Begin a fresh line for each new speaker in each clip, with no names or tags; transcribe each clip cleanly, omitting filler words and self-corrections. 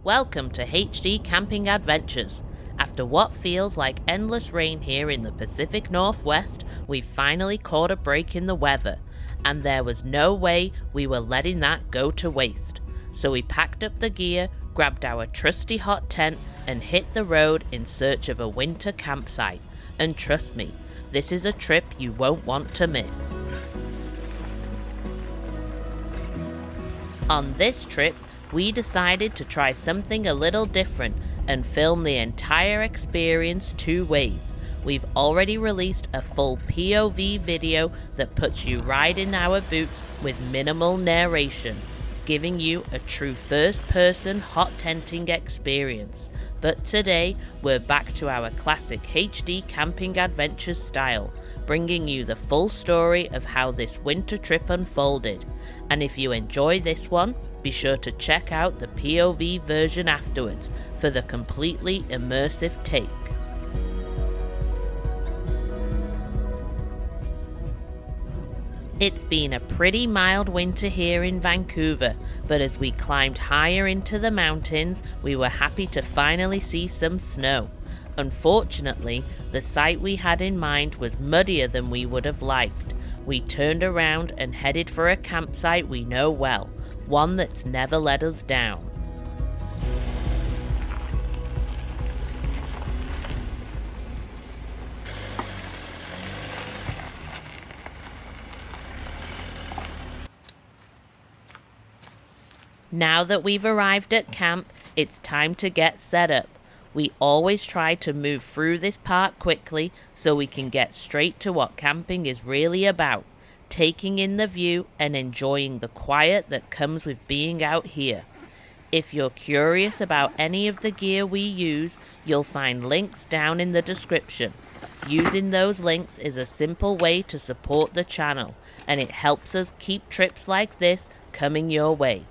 Welcome to HD Camping Adventures. After what feels like endless rain here in the Pacific Northwest, we finally caught a break in the weather, and there was no way we were letting that go to waste. So we packed up the gear, grabbed our trusty hot tent, and hit the road in search of a winter campsite. And trust me, this is a trip you won't want to miss. On this trip, we decided to try something a little different and film the entire experience two ways. We've already released a full POV video that puts you right in our boots with minimal narration, giving you a true first-person hot tenting experience. But today, we're back to our classic HD Camping Adventures style, bringing you the full story of how this winter trip unfolded. And if you enjoy this one, be sure to check out the POV version afterwards for the completely immersive take. It's been a pretty mild winter here in Vancouver, but as we climbed higher into the mountains, we were happy to finally see some snow. Unfortunately, the site we had in mind was muddier than we would have liked. We turned around and headed for a campsite we know well, one that's never let us down. Now that we've arrived at camp, it's time to get set up. We always try to move through this part quickly so we can get straight to what camping is really about, taking in the view and enjoying the quiet that comes with being out here. If you're curious about any of the gear we use, you'll find links down in the description. Using those links is a simple way to support the channel, and it helps us keep trips like this coming your way.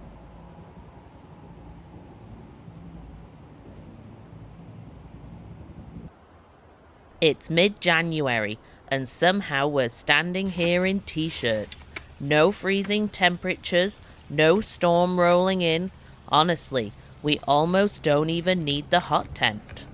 It's mid-January, and somehow we're standing here in t-shirts. No freezing temperatures, no storm rolling in. Honestly, we almost don't even need the hot tent.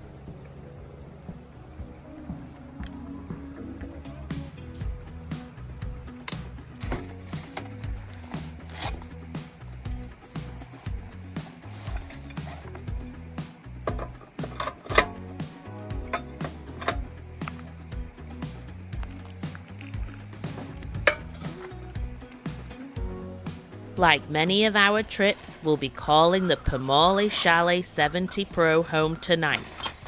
Like many of our trips, we'll be calling the Pomoly Chalet 70 Pro home tonight.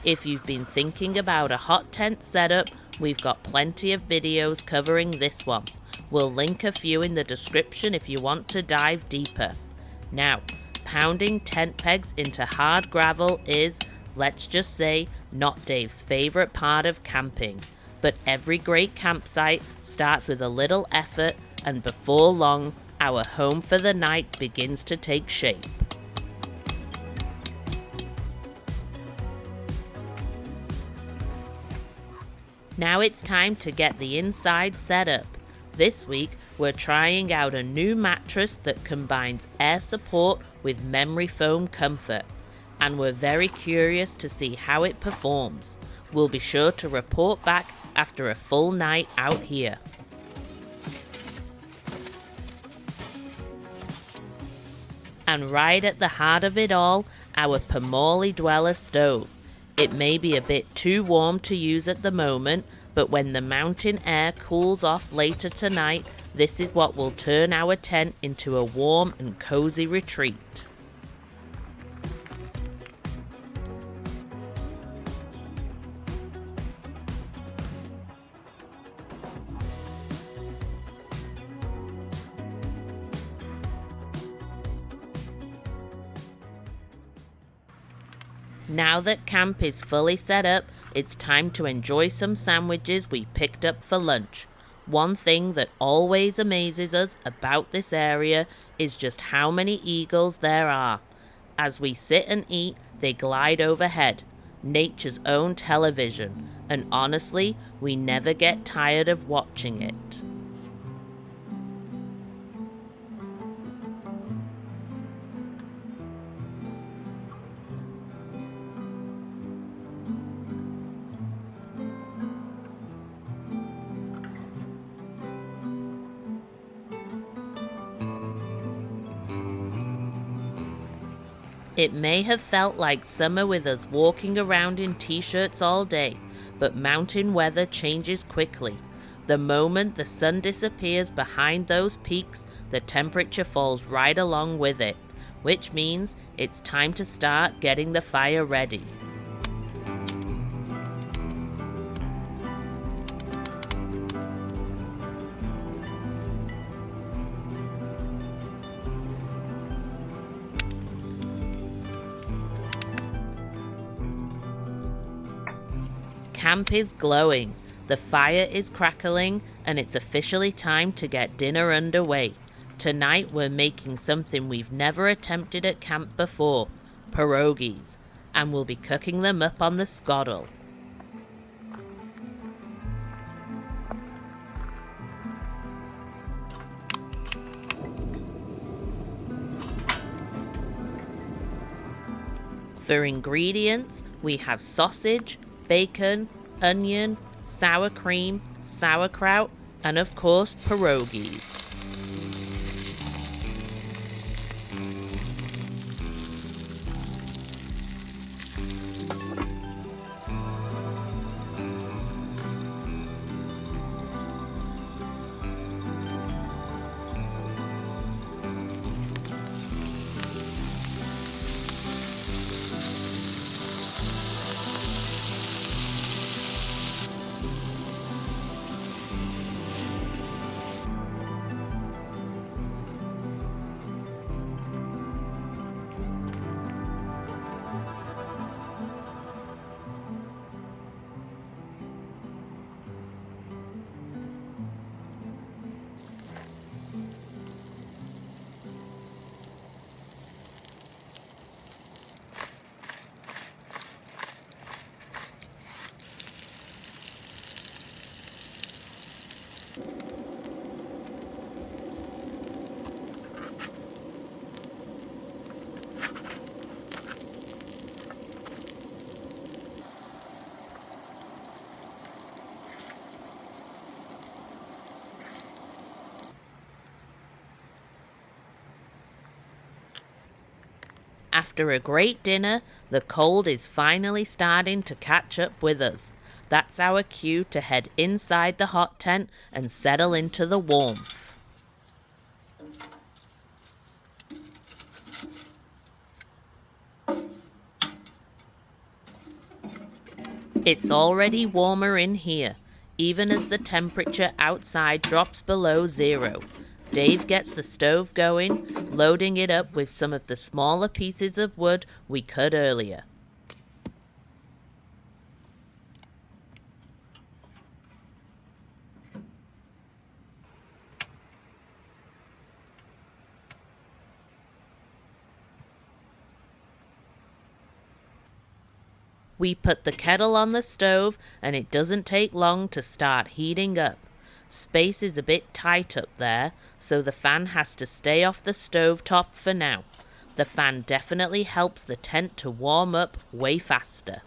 If you've been thinking about a hot tent setup, we've got plenty of videos covering this one. We'll link a few in the description if you want to dive deeper. Now, pounding tent pegs into hard gravel is, let's just say, not Dave's favorite part of camping. But every great campsite starts with a little effort, and before long, our home for the night begins to take shape. Now it's time to get the inside set up. This week, we're trying out a new mattress that combines air support with memory foam comfort, and we're very curious to see how it performs. We'll be sure to report back after a full night out here. And right at the heart of it all, our Pomoly Dweller stove. It may be a bit too warm to use at the moment, but when the mountain air cools off later tonight, this is what will turn our tent into a warm and cozy retreat. Now that camp is fully set up, it's time to enjoy some sandwiches we picked up for lunch. One thing that always amazes us about this area is just how many eagles there are. As we sit and eat, they glide overhead, nature's own television, and honestly, we never get tired of watching it. It may have felt like summer with us walking around in t-shirts all day, but mountain weather changes quickly. The moment the sun disappears behind those peaks, the temperature falls right along with it, which means it's time to start getting the fire ready. Camp is glowing, the fire is crackling, and it's officially time to get dinner underway. Tonight we're making something we've never attempted at camp before, pierogies, and we'll be cooking them up on the skottel. For ingredients, we have sausage, bacon, onion, sour cream, sauerkraut, and of course pierogies. After a great dinner, the cold is finally starting to catch up with us. That's our cue to head inside the hot tent and settle into the warmth. It's already warmer in here, even as the temperature outside drops below zero. Dave gets the stove going, loading it up with some of the smaller pieces of wood we cut earlier. We put the kettle on the stove, and it doesn't take long to start heating up. Space is a bit tight up there, so the fan has to stay off the stove top for now. The fan definitely helps the tent to warm up way faster.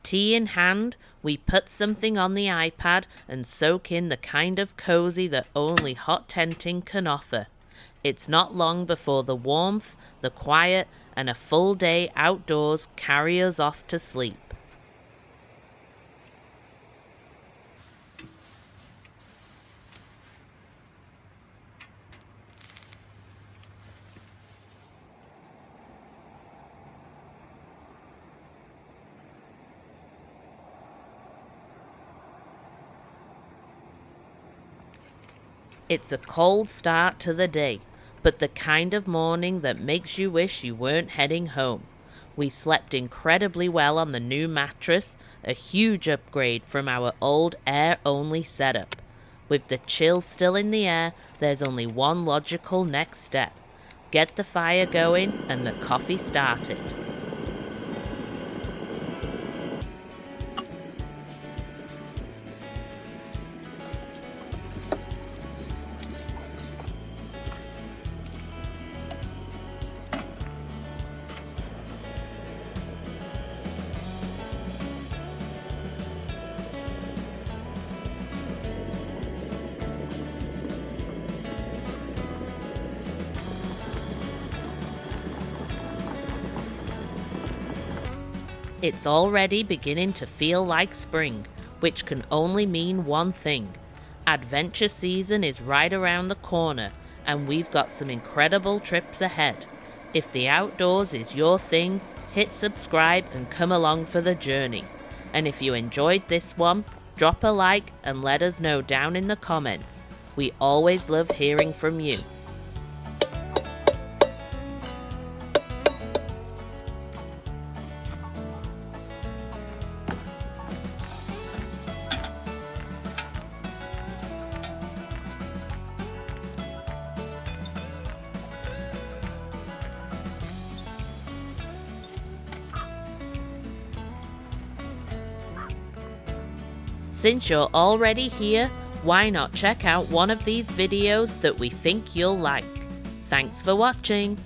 Tea in hand, we put something on the iPad and soak in the kind of cozy that only hot tenting can offer. It's not long before the warmth, the quiet, and a full day outdoors carry us off to sleep. It's a cold start to the day, but the kind of morning that makes you wish you weren't heading home. We slept incredibly well on the new mattress, a huge upgrade from our old air-only setup. With the chill still in the air, there's only one logical next step. Get the fire going and the coffee started. It's already beginning to feel like spring, which can only mean one thing. Adventure season is right around the corner, and we've got some incredible trips ahead. If the outdoors is your thing, hit subscribe and come along for the journey. And if you enjoyed this one, drop a like and let us know down in the comments. We always love hearing from you. Since you're already here, why not check out one of these videos that we think you'll like? Thanks for watching!